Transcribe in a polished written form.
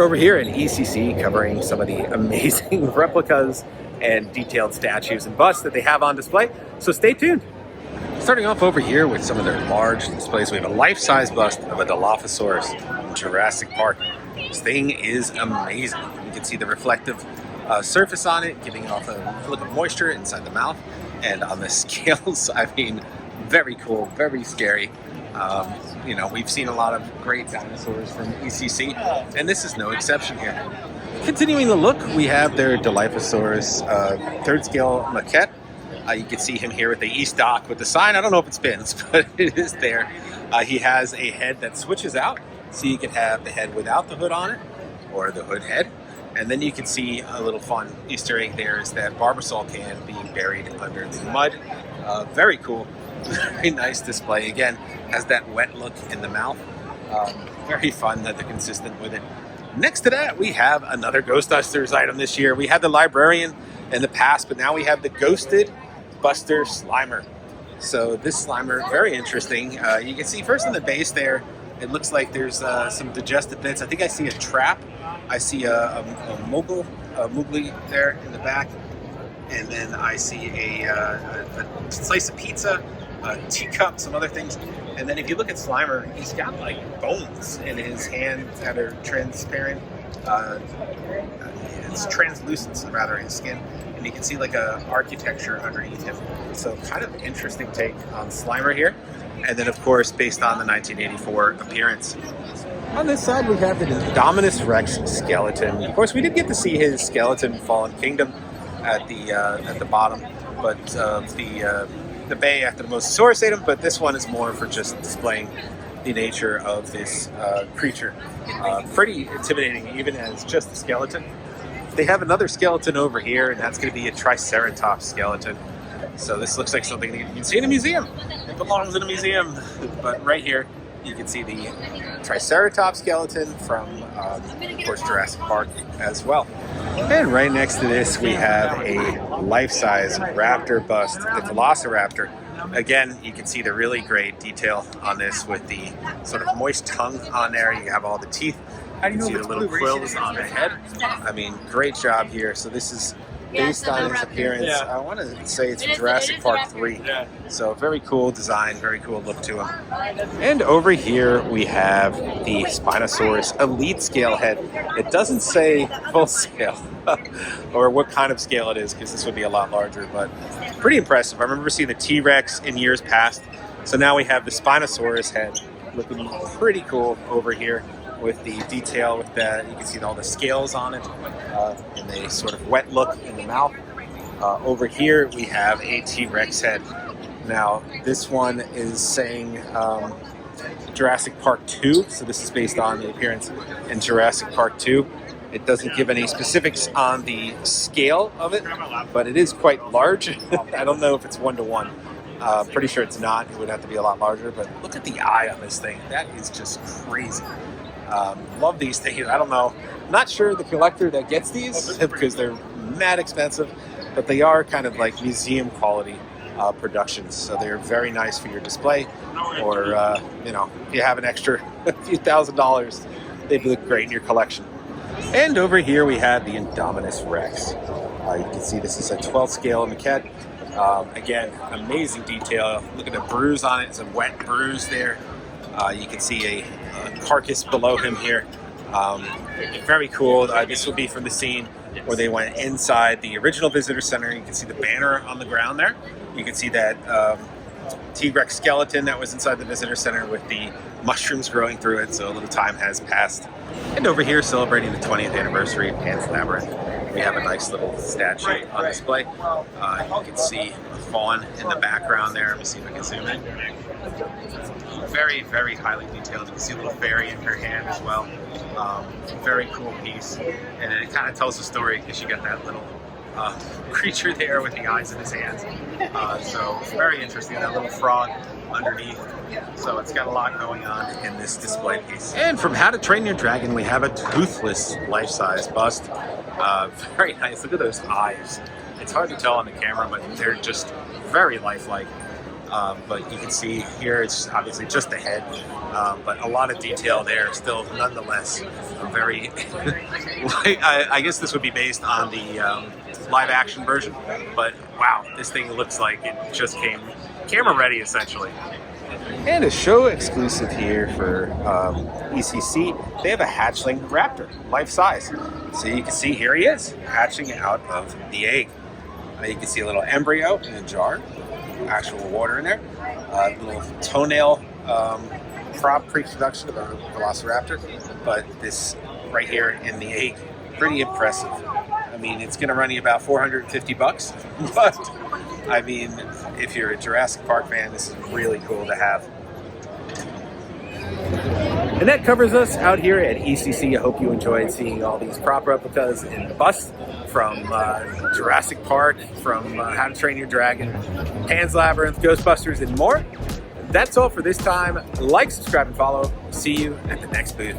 We're over here at ECC covering some of the amazing replicas and detailed statues and busts that they have on display, so stay tuned. Starting off over here with some of their large displays, we have a life-size bust of a Dilophosaurus in Jurassic Park. This thing is amazing. You can see the reflective surface on it, giving off a look of moisture inside the mouth, and on the scales, I mean, very cool, very scary. You know, we've seen a lot of great dinosaurs from ECC, and this is no exception here. Continuing the look, we have their Dilophosaurus third scale maquette. You can see him here with the East Dock with the sign. I don't know if it spins, but it is there. He has a head that switches out, so you can have the head without the hood on it, or the hood head. And then you can see a little fun Easter egg there is that Barbasol can being buried under the mud. Very cool, very nice display. Again, has that wet look in the mouth. Very fun that they're consistent with it. Next to that, we have another Ghostbusters item this year. We had the Librarian in the past, but now we have the Ghosted Buster Slimer. So this Slimer, very interesting. You can see first on the base there, it looks like there's some digestive bits. I think I see a trap. I see a Moogly there in the back. And then I see a slice of pizza, a teacup, some other things. And then if you look at Slimer, he's got like bones in his hands that are transparent. It's translucent, rather, his skin. And you can see like a architecture underneath him. So kind of interesting take on Slimer here. And then of course, based on the 1984 appearance. On this side, we have the Indominus Rex skeleton. Of course, we did get to see his skeleton Fallen Kingdom at the bottom, but the bay after the Mosasaurus ate him, but this one is more for just displaying the nature of this creature. Pretty intimidating, even as just a skeleton. They have another skeleton over here, and that's going to be a Triceratops skeleton. So this looks like something that you can see in a museum. It belongs in a museum. But right here, you can see the Triceratops skeleton from, of course, Jurassic Park as well. And right next to this, we have a life-size raptor bust, the Velociraptor. Again, you can see the really great detail on this with the sort of moist tongue on there. You have all the teeth. You can see the little quills on the head. I mean, great job here. So this is based on his appearance. I want to say it's Jurassic Park 3. So very cool design, very cool look to him. And over here we have the Spinosaurus Elite Scale head. It doesn't say full scale or what kind of scale it is, because this would be a lot larger, but pretty impressive. I remember seeing the T-Rex in years past. So now we have the Spinosaurus head looking pretty cool over here with the detail with that. You can see all the scales on it and a sort of wet look in the mouth. Over here we have a T-Rex head. Now this one is saying Jurassic Park 2, so this is based on the appearance in Jurassic Park 2. It doesn't give any specifics on the scale of it, but it is quite large. I don't know if it's 1-to-1. Pretty sure it's not. It would have to be a lot larger, but look at the eye on this thing. That is just crazy. Love these things. I don't know. Not sure the collector that gets these because they're mad expensive, but they are kind of like museum quality productions. So they're very nice for your display, or you know, if you have an extra few $1,000s, they'd look great in your collection. And over here we have the Indominus Rex. You can see this is a 12 scale maquette. Again, amazing detail. Look at the bruise on it. It's a wet bruise there. You can see a carcass below him here. Very cool. This will be from the scene where they went inside the original visitor center. You can see the banner on the ground there. You can see that T-Rex skeleton that was inside the visitor center with the mushrooms growing through it, so a little time has passed. And over here, celebrating the 20th anniversary of Pan's Labyrinth, we have a nice little statue on display. You can see a fawn in the background there. Let me see if I can zoom in. Very, very highly detailed. You can see a little fairy in her hand as well. Very cool piece. And it kind of tells the story because you got that little creature there with the eyes in his hands. So very interesting, that little frog underneath. So it's got a lot going on in this display piece. And from How to Train Your Dragon, we have a toothless life-size bust. Very nice. Look at those eyes. It's hard to tell on the camera, but they're just very lifelike. But you can see here it's obviously just the head, but a lot of detail there still, nonetheless. Very, I guess this would be based on the live action version, but wow, this thing looks like it just came camera ready essentially. And a show exclusive here for ECC, they have a hatchling raptor, life size. So you can see here he is, hatching out of the egg. You can see a little embryo in a jar, actual water in there, little toenail prop pre-production of a velociraptor, but this right here in the egg, pretty impressive. I mean, it's gonna run you about 450 bucks, but I mean, if you're a Jurassic Park fan, this is really cool to have. And that covers us out here at ECC. I hope you enjoyed seeing all these prop replicas in the bus from Jurassic Park, from How to Train Your Dragon, Pan's Labyrinth, Ghostbusters, and more. That's all for this time. Like, subscribe, and follow. See you at the next booth.